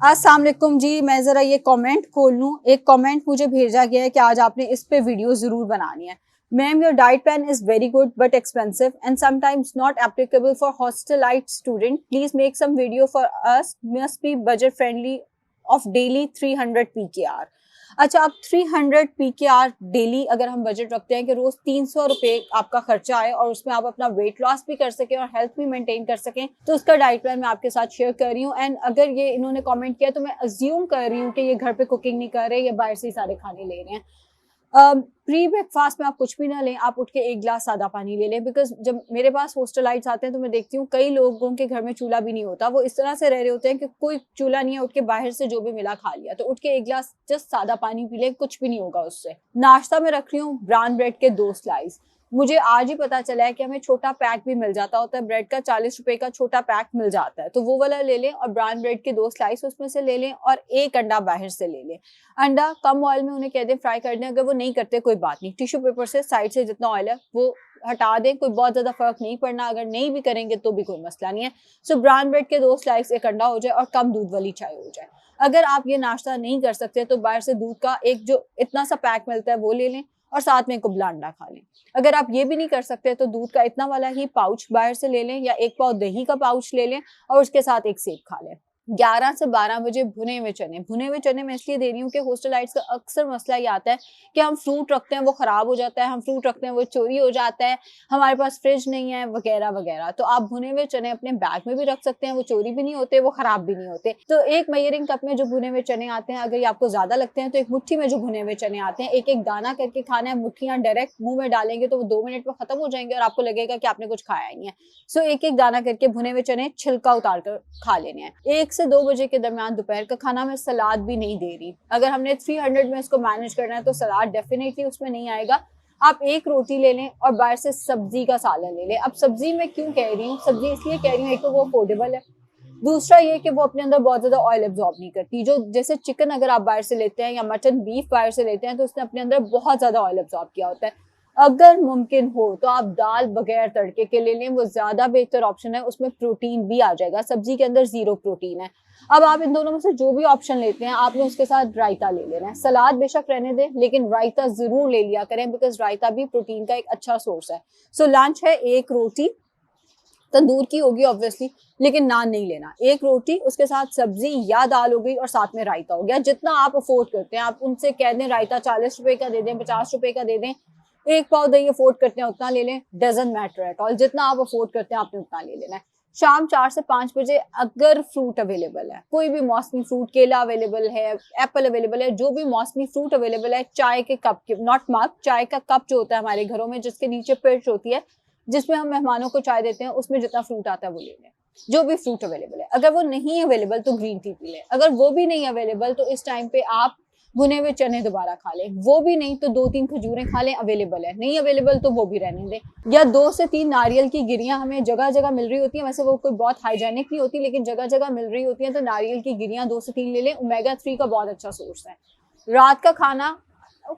अस्सलाम वालेकुम जी। मैं ज़रा ये कमेंट खोल लूँ। एक कमेंट मुझे भेजा गया है कि आज आपने इस पे वीडियो ज़रूर बनानी है। Ma'am, your diet plan is very good but expensive and sometimes not applicable for hostelite student. Please make some video for us, must be budget friendly off daily 300 PKR। अच्छा, आप 300 PKR डेली अगर हम budget रखते हैं कि रोज 300 रुपए आपका खर्चा आए और उसमें आप अपना वेट लॉस भी कर सकें और हेल्थ भी मेंटेन कर सकें, तो उसका डाइट प्लान मैं आपके साथ शेयर कर रही हूँ। एंड अगर ये इन्होंने कमेंट किया तो मैं अज्यूम कर रही हूँ कि ये घर पे कुकिंग नहीं कर रहे, ये बाहर से ही सारे खाने ले रहे हैं। प्री ब्रेकफास्ट में आप कुछ भी ना लें, आप उठ के एक गिलास सादा पानी ले लें। बिकॉज जब मेरे पास हॉस्टलाइट्स आते हैं तो मैं देखती हूँ कई लोगों के घर में चूल्हा भी नहीं होता, वो इस तरह से रह रहे होते हैं कि कोई चूल्हा नहीं है, उठ के बाहर से जो भी मिला खा लिया। तो उठ के एक गिलास जस्ट सादा पानी पी लें, कुछ भी नहीं होगा उससे। नाश्ता में रख रही हूँ ब्राउन ब्रेड के 2 स्लाइस। मुझे आज ही पता चला है कि हमें छोटा पैक भी मिल जाता होता है, ब्रेड का 40 रुपए का छोटा पैक मिल जाता है, तो वो वाला ले लें और ब्राउन ब्रेड के 2 स्लाइस उसमें से ले लें और एक अंडा बाहर से ले लें। अंडा कम ऑयल में उन्हें कह दें फ्राई कर दें, अगर वो नहीं करते कोई बात नहीं, टिश्यू पेपर से साइड से जितना ऑयल है वो हटा दें, कोई बहुत ज्यादा फर्क नहीं पड़ना। अगर नहीं भी करेंगे तो भी कोई मसला नहीं है। सो ब्राउन ब्रेड के 2 स्लाइस, एक अंडा हो जाए और कम दूध वाली चाय हो जाए। अगर आप ये नाश्ता नहीं कर सकते तो बाहर से दूध का एक जो इतना सा पैक मिलता है वो ले लें और साथ में कुबला अंडा खा लें। अगर आप ये भी नहीं कर सकते तो दूध का इतना वाला ही पाउच बाहर से ले लें या एक पाव दही का पाउच ले लें और उसके साथ एक सेब खा लें। 11 से 12 बजे भुने हुए चने मैं इसलिए दे रही हूँ कि हॉस्टलाइट्स का अक्सर मसला ये आता है कि हम फ्रूट रखते हैं वो खराब हो जाता है, हम फ्रूट रखते हैं वो चोरी हो जाता है, हमारे पास फ्रिज नहीं है वगैरह वगैरह। तो आप भुने हुए चने अपने बैग में भी रख सकते हैं, वो चोरी भी नहीं होते, वो खराब भी नहीं होते। तो एक मेजरिंग कप में जो भुने हुए चने आते हैं, अगर ये आपको ज्यादा लगते हैं तो एक मुट्ठी में जो भुने हुए चने आते हैं, एक एक दाना करके खाना है। मुट्ठियां डायरेक्ट मुंह में डालेंगे तो वो 2 मिनट में खत्म हो जाएंगे और आपको लगेगा कि आपने कुछ खाया ही नहीं है। सो एक एक दाना करके भुने हुए चने छिलका उतार कर खा लेने हैं। 1 से 2 बजे के दरमियान दोपहर का खाना मैं सलाद भी नहीं दे रही। अगर हमने 300 में इसको मैनेज करना है तो सलाद डेफिनेटली उसमें नहीं आएगा। आप एक रोटी ले लें और बाहर से सब्जी का सालन ले लें। अब सब्जी मैं क्यों कह रही हूँ, सब्जी इसलिए कह रही हूँ, एक तो वो अफोर्डेबल है, दूसरा ये कि वो अपने अंदर बहुत ज्यादा ऑयल एब्जॉर्ब नहीं करती। जो जैसे चिकन अगर आप बाहर से लेते हैं या मटन बीफ बाहर से लेते हैं तो उसने अपने अंदर बहुत ज्यादा ऑयल एब्जॉर्ब किया होता है। अगर मुमकिन हो तो आप दाल बगैर तड़के के ले लें, वो ज्यादा बेहतर ऑप्शन है, उसमें प्रोटीन भी आ जाएगा। सब्जी के अंदर 0 प्रोटीन है। अब आप इन दोनों में से जो भी ऑप्शन लेते हैं, आपने उसके साथ रायता ले लेना है। सलाद बेशक रहने दें लेकिन रायता जरूर ले लिया करें, बिकॉज रायता भी प्रोटीन का एक अच्छा सोर्स है। सो लंच है एक रोटी, तंदूर की होगी ऑब्वियसली, लेकिन नान नहीं लेना। एक रोटी, उसके साथ सब्जी या दाल हो गई और साथ में रायता हो गया। जितना आप अफोर्ड करते हैं, आप उनसे कह दें रायता 40 रुपए का दे दें, 50 रुपए का दे दें, एक पाव दही अफोर्ड करते हैं उतना ले लें, डजंट मैटर एट ऑल। जितना आप अफोर्ड करते हैं आपने उतना ले लेना है। शाम 4 से 5 बजे अगर फ्रूट अवेलेबल है, कोई भी मौसमी फ्रूट, केला अवेलेबल है, एप्पल अवेलेबल है, जो भी मौसमी फ्रूट अवेलेबल है, चाय के कप के, नॉट मग, चाय का कप जो होता है हमारे घरों में जिसके नीचे पिच होती है, जिसमें हम मेहमानों को चाय देते हैं, उसमें जितना फ्रूट आता है वो ले लें। जो भी फ्रूट अवेलेबल है। अगर वो नहीं अवेलेबल तो ग्रीन टी पी लें। अगर वो भी नहीं अवेलेबल तो इस टाइम पे आप भुने हुए चने दोबारा खा लें। वो भी नहीं तो 2-3 खजूरें खा लें, अवेलेबल है। नहीं अवेलेबल तो वो भी रहने दें। या 2 से 3 नारियल की गिरियां हमें जगह जगह मिल रही होती है, वैसे वो कोई बहुत हाइजेनिक नहीं होती लेकिन जगह जगह मिल रही होती है, तो नारियल की गिरियां 2 से 3 ले लें। ओमेगा 3 का बहुत अच्छा सोर्स है। रात का खाना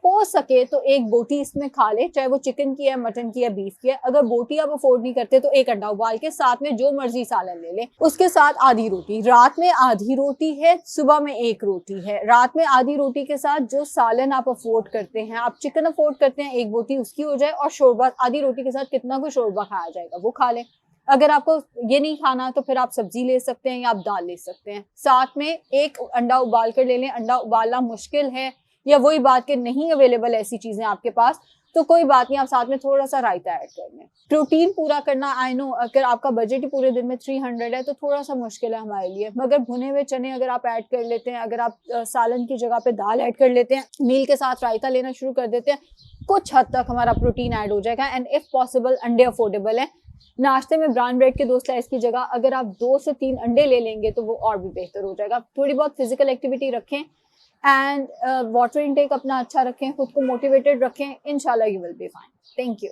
हो सके तो एक बोटी इसमें खा ले, चाहे वो चिकन की है, मटन की है, बीफ की है। अगर बोटी आप अफोर्ड नहीं करते तो एक अंडा उबाल के साथ में जो मर्जी सालन ले ले, उसके साथ आधी रोटी। रात में आधी रोटी है, सुबह में एक रोटी है। रात में आधी रोटी के साथ जो सालन आप अफोर्ड करते हैं, आप चिकन अफोर्ड करते हैं, एक बोटी उसकी हो जाए और शोरबा आधी रोटी के साथ कितना कोई शोरबा खाया जाएगा वो खा ले। अगर आपको ये नहीं खाना तो फिर आप सब्जी ले सकते हैं या आप दाल ले सकते हैं। साथ में एक अंडा उबाल कर ले लें। अंडा उबालना मुश्किल है या वही बात कि नहीं अवेलेबल ऐसी चीजें आपके पास, तो कोई बात नहीं, आप साथ में थोड़ा सा रायता ऐड कर लें। प्रोटीन पूरा करना, आई नो अगर आपका बजट ही पूरे दिन में 300 है तो थोड़ा सा मुश्किल है हमारे लिए, मगर भुने हुए चने अगर आप ऐड कर लेते हैं, अगर आप सालन की जगह पे दाल ऐड कर लेते हैं, मील के साथ रायता लेना शुरू कर देते हैं, कुछ हद तक हमारा प्रोटीन ऐड हो जाएगा। एंड इफ पॉसिबल अंडे अफोर्डेबल है। नाश्ते में ब्राउन ब्रेड के 2 स्लाइस की जगह अगर आप 2 से 3 अंडे ले लेंगे तो वो और भी बेहतर हो जाएगा। थोड़ी बहुत फिजिकल एक्टिविटी रखें एंड वाटर इनटेक अपना अच्छा रखें, खुद को मोटिवेटेड रखें, इंशाल्लाह you will be fine. Thank you.